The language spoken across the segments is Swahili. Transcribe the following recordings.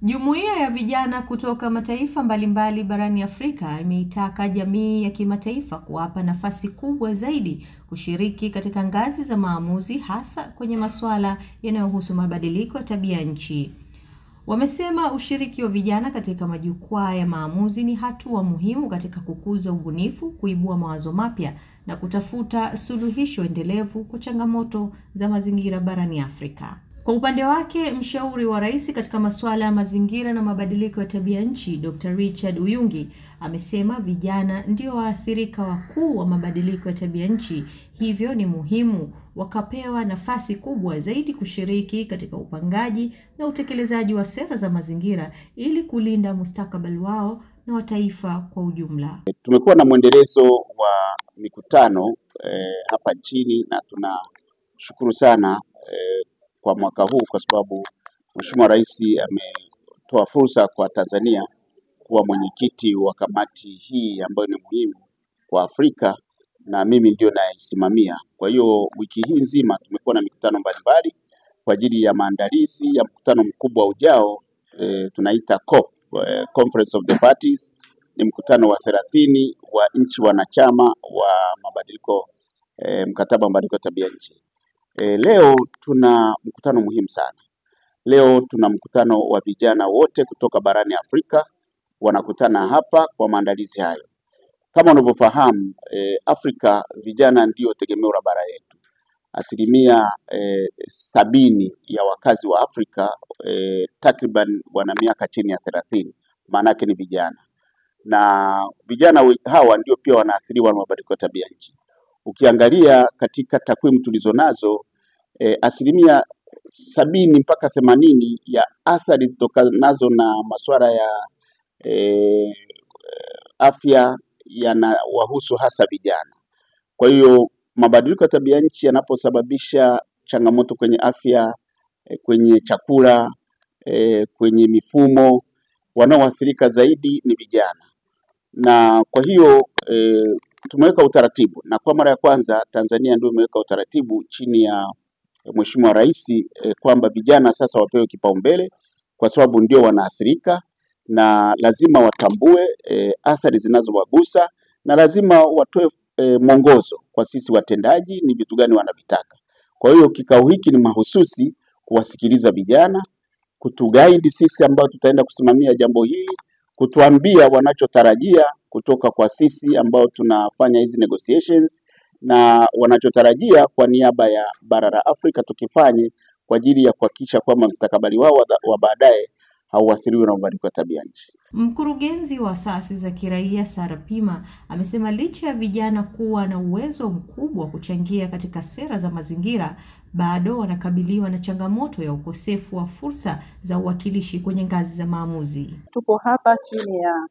Jumuiya ya vijana kutoka mataifa mbalimbali barani Afrika imeitaka jamii ya kimataifa kuwapa nafasi kubwa zaidi kushiriki katika ngazi za maamuzi, hasa kwenye masuala yanayohusu mabadiliko ya tabia nchi. Wamesema ushiriki wa vijana katika majukwaa ya maamuzi ni hatua muhimu katika kukuza ubunifu, kuibua mawazo mapya na kutafuta suluhisho endelevu kwa changamoto za mazingira barani Afrika. Kwa upande wake, mshauri wa rais katika masuala ya mazingira na mabadiliko ya tabia nchi, Dr. Richard Uyungi, amesema vijana ndio waathirika wakuu wa mabadiliko ya tabia nchi, hivyo ni muhimu wakapewa nafasi kubwa zaidi kushiriki katika upangaji na utekelezaji wa sera za mazingira ili kulinda mustakabali wao na wa taifa kwa ujumla. Tumekuwa na mwendelezo wa mikutano hapa nchini na tunashukuru sana kwa mwaka huu kwa sababu Mheshimiwa Rais ametoa fursa kwa Tanzania kuwa mwenyekiti wa kamati hii ambayo ni muhimu kwa Afrika na mimi ndio naisimamia. Kwa hiyo wiki hii nzima tumekuwa na mikutano mbalimbali kwa ajili ya maandalizi ya mkutano mkubwa ujao, tunaita COP, Conference of the Parties. Ni mkutano wa 30 wa nchi wanachama wa mabadiliko mkataba wa mabadiliko ya tabia nchi. Leo tuna mkutano muhimu sana. Leo tuna mkutano wa vijana wote kutoka barani Afrika wanakutana hapa kwa maandalizi hayo. Kama unavyofahamu, Afrika vijana ndio tegemeo la bara yetu. Asilimia 70 ya wakazi wa Afrika takriban wana miaka chini ya 30. Maana yake ni vijana. Na vijana hawa ndio pia wanaathiriwa na mabadiliko ya tabia nchi. Ukiangalia katika takwimu tulizonazo, asilimia 70 mpaka 80 ya athari zitokanazo na masuala ya afya yanawahusu hasa vijana. Kwa hiyo mabadiliko ya tabia nchi yanaposababisha changamoto kwenye afya, kwenye chakula, kwenye mifumo, wanaoathirika zaidi ni vijana. Na kwa hiyo tumeweka utaratibu, na kwa mara ya kwanza Tanzania ndio imeweka utaratibu chini ya Mheshimiwa Rais kwamba vijana sasa wapewe kipaumbele kwa sababu ndio wanaathirika na lazima watambue athari zinazowagusa na lazima watoe mwongozo kwa sisi watendaji ni vitu gani wanavitaka. Kwa hiyo kikao hiki ni mahususi kuwasikiliza vijana, kutuguide sisi ambao tutaenda kusimamia jambo hili, kutuambia wanachotarajia kutoka kwa sisi ambao tunafanya hizi negotiations na wanachotarajia kwa niaba ya bara la Afrika tukifanye kwa ajili ya kuhakikisha kwamba mustakabali wao wa baadaye hauathiriwi na mabadiliko ya tabia nchi. Mkurugenzi wa asasi za kiraia Sara Pima amesema licha ya vijana kuwa na uwezo mkubwa kuchangia katika sera za mazingira, bado wanakabiliwa na changamoto ya ukosefu wa fursa za uwakilishi kwenye ngazi za maamuzi. Tupo hapa chini ya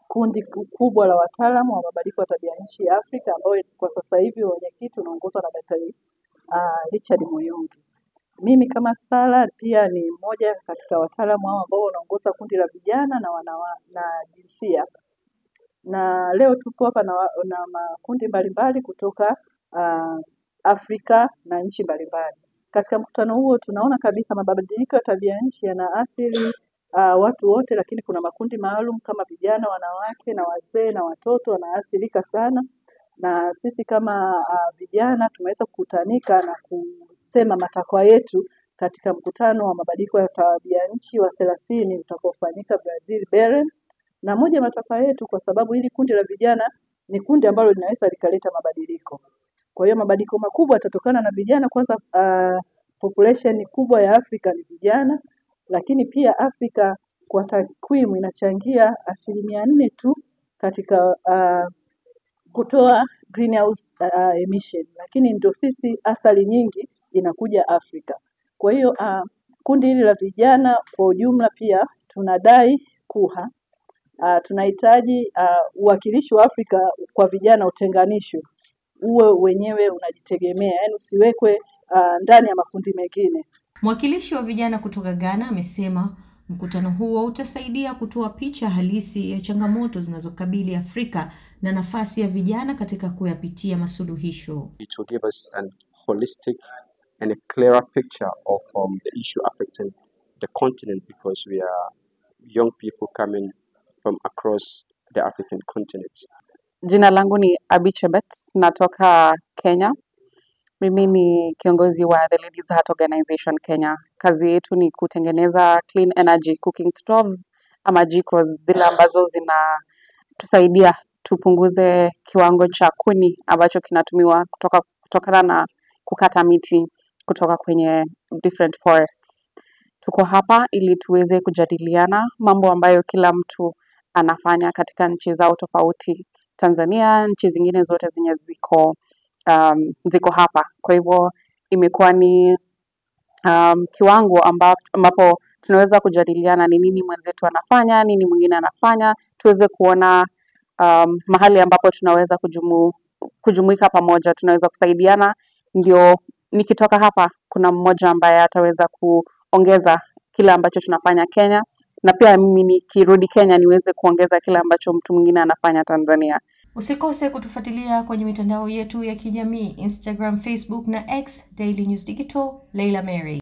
kundi kubwa la wataalamu wa mabadiliko ya tabia nchi ya Afrika ambao kwa sasa hivi mwenyekiti unaongozwa na Daktari Richard Uyungi. Mimi kama Sara pia ni mmoja katika wataalamu hao ambao wanaongoza kundi la vijana na jinsia. Na leo tupo hapa na makundi mbalimbali kutoka Afrika na nchi mbalimbali. Katika mkutano huo tunaona kabisa mabadiliko ya tabia nchi yanaathiri watu wote, lakini kuna makundi maalum kama vijana, wanawake na wazee na watoto wanaathirika sana. Na sisi kama vijana tumeweza kukutanika na kusema matakwa yetu katika mkutano wa mabadiliko ya tabia nchi wa 30 utakaofanyika Brazil, Belem. Na moja matakwa yetu, kwa sababu hili kundi la vijana ni kundi ambalo linaweza likaleta mabadiliko. Kwa hiyo mabadiliko makubwa yatatokana na vijana. Kwanza population kubwa ya Afrika ni vijana, lakini pia Afrika kwa takwimu inachangia 4% tu katika kutoa greenhouse emission, lakini ndio sisi athari nyingi inakuja Afrika. Kwa hiyo kundi hili la vijana kwa ujumla pia tunadai kuwa tunahitaji uwakilishi wa Afrika kwa vijana utenganishwe, uwe wenyewe unajitegemea, yaani usiwekwe ndani ya makundi mengine. Mwakilishi wa vijana kutoka Ghana amesema mkutano huo utasaidia kutoa picha halisi ya changamoto zinazokabili Afrika na nafasi ya vijana katika kuyapitia masuluhisho. It will give us an holistic and a clearer picture of the issue affecting the continent, because we are young people coming from across the African continent. Jina langu ni Abby Chebet, natoka Kenya. Mimi ni kiongozi wa The Ladies Heart Organization Kenya. Kazi yetu ni kutengeneza clean energy cooking stoves ama jiko zile ambazo zinatusaidia tupunguze kiwango cha kuni ambacho kinatumiwa kutokana na kukata miti kutoka kwenye different forests. Tuko hapa ili tuweze kujadiliana mambo ambayo kila mtu anafanya katika nchi zao tofauti. Tanzania, nchi zingine zote zenye ziko hapa. Kwa hivyo imekuwa ni kiwango ambapo tunaweza kujadiliana ni nini mwenzetu anafanya, nini mwingine anafanya, tuweze kuona mahali ambapo tunaweza kujumuika pamoja, tunaweza kusaidiana, ndio nikitoka hapa kuna mmoja ambaye ataweza kuongeza kile ambacho tunafanya Kenya, na pia mimi nikirudi Kenya niweze kuongeza kile ambacho mtu mwingine anafanya Tanzania. Usikose kutufuatilia kwenye mitandao yetu ya kijamii, Instagram, Facebook na X, Daily News Digital, Leila Mary.